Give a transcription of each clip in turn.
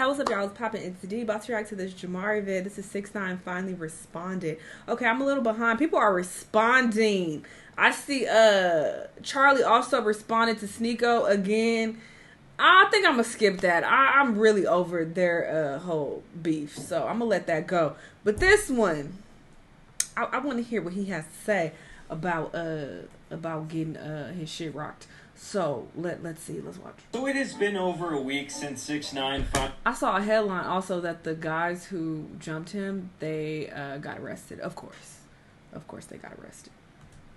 Hi, what's up, y'all? It's poppin'. It's D. About to react to this Jamari vid. This is 6ix9ine finally responded. Okay, I'm a little behind. People are responding. I see Charlie also responded to Sneeko again. I think I'm gonna skip that. I'm really over their whole beef, so I'm gonna let that go. But this one, I want to hear what he has to say about getting his shit rocked. So let's see. Let's watch. So it has been over a week since 6ix9ine. I saw a headline also that the guys who jumped him, they got arrested. Of course they got arrested.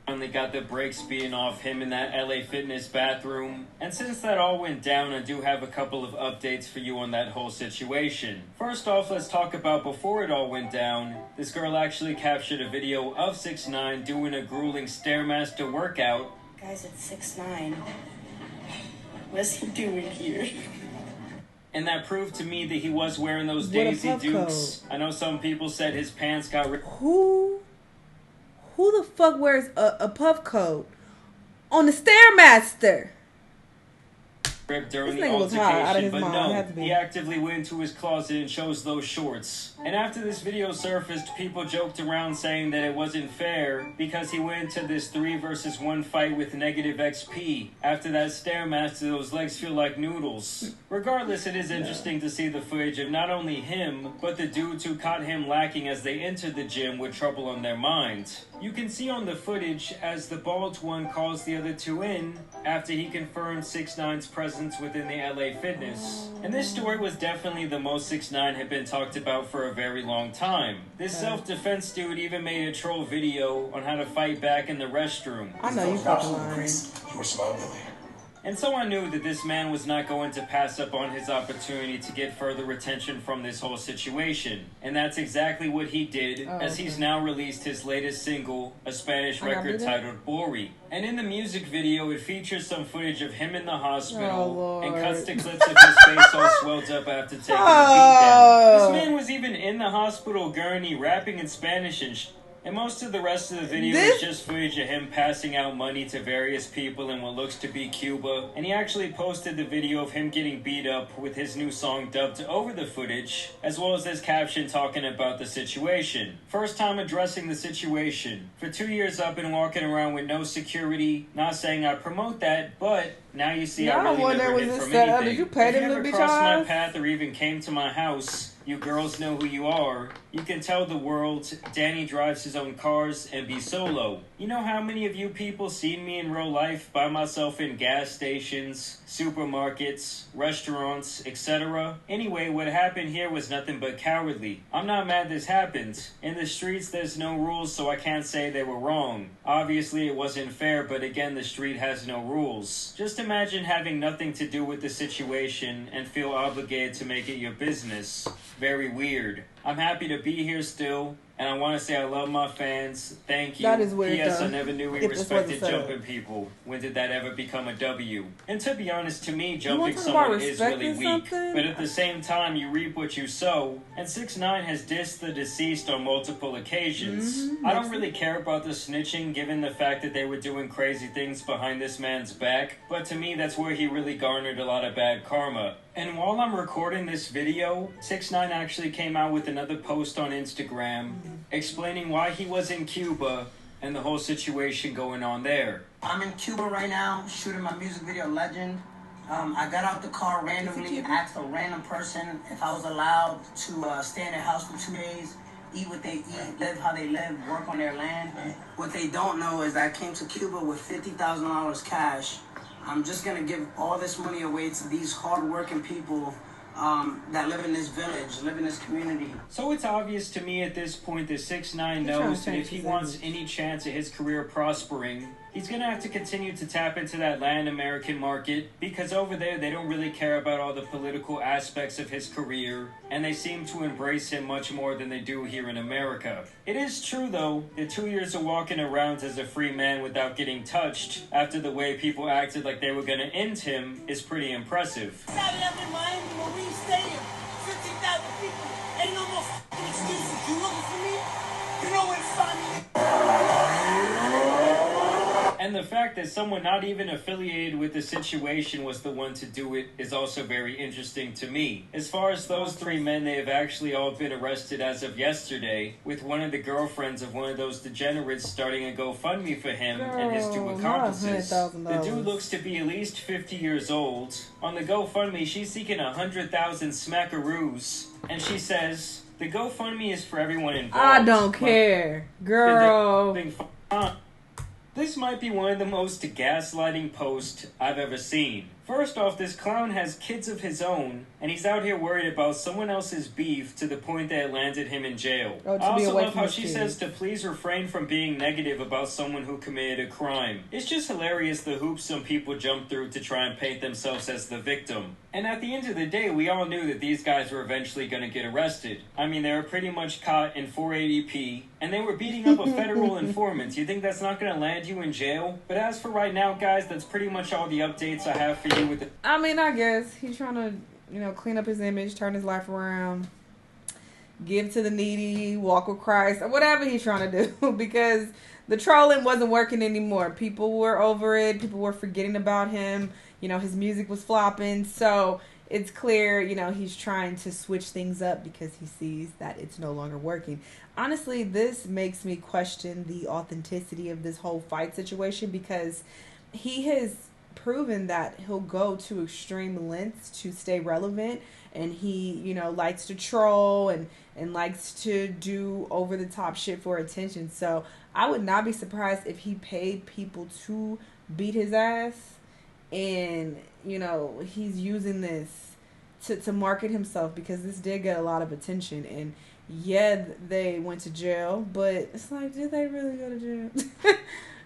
Finally got the brakes beaten off him in that LA Fitness bathroom. And since that all went down, I do have a couple of updates for you on that whole situation. First off, let's talk about before it all went down. This girl actually captured a video of 6ix9ine doing a grueling Stairmaster workout. Guys, it's 6ix9ine. What's he doing here? And that proved to me that he was wearing those Daisy Dukes. I know some people said his pants got ripped. Who the fuck wears a puff coat on the Stairmaster? During the altercation, but no, he actively went into his closet and chose those shorts. And after this video surfaced, people joked around saying that it wasn't fair because he went into this 3 versus 1 fight with negative XP. After that Stairmaster, those legs feel like noodles. Regardless, it is interesting to see the footage of not only him, but the dudes who caught him lacking as they entered the gym with trouble on their minds. You can see on the footage as the bald one calls the other two in after he confirmed 6ix9ine's presence within the LA Fitness. And this story was definitely the most 6ix9ine had been talked about for a very long time. This self-defense dude even made a troll video on how to fight back in the restroom. I know you fucking lying. You were smiling. And so I knew that this man was not going to pass up on his opportunity to get further attention from this whole situation. And that's exactly what he did, as he's now released his latest single, a Spanish record titled Bori. And in the music video, it features some footage of him in the hospital and cuts to clips of his face all swelled up after taking a beatdown. This man was even in the hospital gurney rapping in Spanish and most of the rest of the video is just footage of him passing out money to various people in what looks to be Cuba. And he actually posted the video of him getting beat up with his new song dubbed over the footage, as well as this caption talking about the situation. First time addressing the situation. For 2 years I've been walking around with no security. Not saying I promote that, but now you see I really never hid from anything. Did you pay them to be crossed my path or even came to my house, you girls know who you are. You can tell the world Danny drives his own cars and be solo. You know how many of you people seen me in real life by myself in gas stations, supermarkets, restaurants, etc.? Anyway, what happened here was nothing but cowardly. I'm not mad this happened. In the streets there's no rules, so I can't say they were wrong. Obviously it wasn't fair, but again the street has no rules. Just imagine having nothing to do with the situation and feel obligated to make it your business. Very weird. I'm happy to be here still, and I want to say I love my fans. Thank you. That is weird. P.S. I never knew we respected jumping people. When did that ever become a W? And to be honest, to me, jumping someone is really weak. But at the same time, you reap what you sow. And 6ix9ine has dissed the deceased on multiple occasions. I don't really care about the snitching, given the fact that they were doing crazy things behind this man's back. But to me, that's where he really garnered a lot of bad karma. And while I'm recording this video, 6ix9ine actually came out with another post on Instagram explaining why he was in Cuba and the whole situation going on there. I'm in Cuba right now, shooting my music video, Legend. I got out the car randomly, asked a random person if I was allowed to stay in their house for 2 days, eat what they eat, live how they live, work on their land. What they don't know is I came to Cuba with $50,000 cash. I'm just going to give all this money away to these hard-working people that live in this village, live in this community. So it's obvious to me at this point that 6ix9ine knows that if he wants any chance at his career prospering, he's going to have to continue to tap into that Latin American market, because over there they don't really care about all the political aspects of his career, and they seem to embrace him much more than they do here in America. It is true though that 2 years of walking around as a free man without getting touched after the way people acted like they were going to end him is pretty impressive. Saturday up in Miami Marine Stadium, 15,000 people, ain't no more excuses. You looking for me? You know where to find me. And And the fact that someone not even affiliated with the situation was the one to do it is also very interesting to me. As far as those 3 men, they have actually all been arrested as of yesterday, with one of the girlfriends of one of those degenerates starting a GoFundMe for him and his 2 accomplices. The dude looks to be at least 50 years old. On the GoFundMe, she's seeking 100,000 smackaroos, and she says, the GoFundMe is for everyone involved. I don't care, girl. This might be one of the most gaslighting posts I've ever seen. First off, this clown has kids of his own, and he's out here worried about someone else's beef to the point that it landed him in jail. I also love how she says to please refrain from being negative about someone who committed a crime. It's just hilarious the hoops some people jump through to try and paint themselves as the victim. And at the end of the day, we all knew that these guys were eventually going to get arrested. I mean, they were pretty much caught in 480p, and they were beating up a federal informant. You think that's not going to land you in jail? But as for right now, guys, that's pretty much all the updates I have for you with the... I mean, I guess he's trying to, clean up his image, turn his life around, give to the needy, walk with Christ, or whatever he's trying to do, because the trolling wasn't working anymore. People were over it. People were forgetting about him. His music was flopping. So it's clear, he's trying to switch things up because he sees that it's no longer working. Honestly, this makes me question the authenticity of this whole fight situation, because he has proven that he'll go to extreme lengths to stay relevant, and he likes to troll and likes to do over the top shit for attention. So I would not be surprised if he paid people to beat his ass, and he's using this to market himself, because this did get a lot of attention. And yeah, they went to jail, but it's like, did they really go to jail?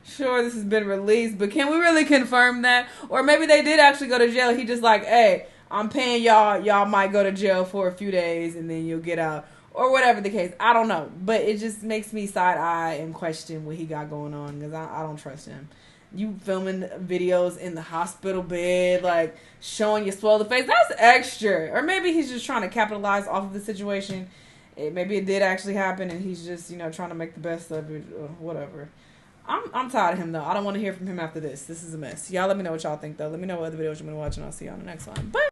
Sure, this has been released, but can we really confirm that? Or maybe they did actually go to jail. He just like, hey, I'm paying y'all. Y'all might go to jail for a few days and then you'll get out. Or whatever the case. I don't know. But it just makes me side-eye and question what he got going on, because I don't trust him. You filming videos in the hospital bed, like showing your swollen face, that's extra. Or maybe he's just trying to capitalize off of the situation. Maybe it did actually happen and he's just, trying to make the best of it, or whatever. I'm tired of him, though. I don't want to hear from him after this. This is a mess. Y'all let me know what y'all think, though. Let me know what other videos you want to watch, and I'll see you on the next one. Bye.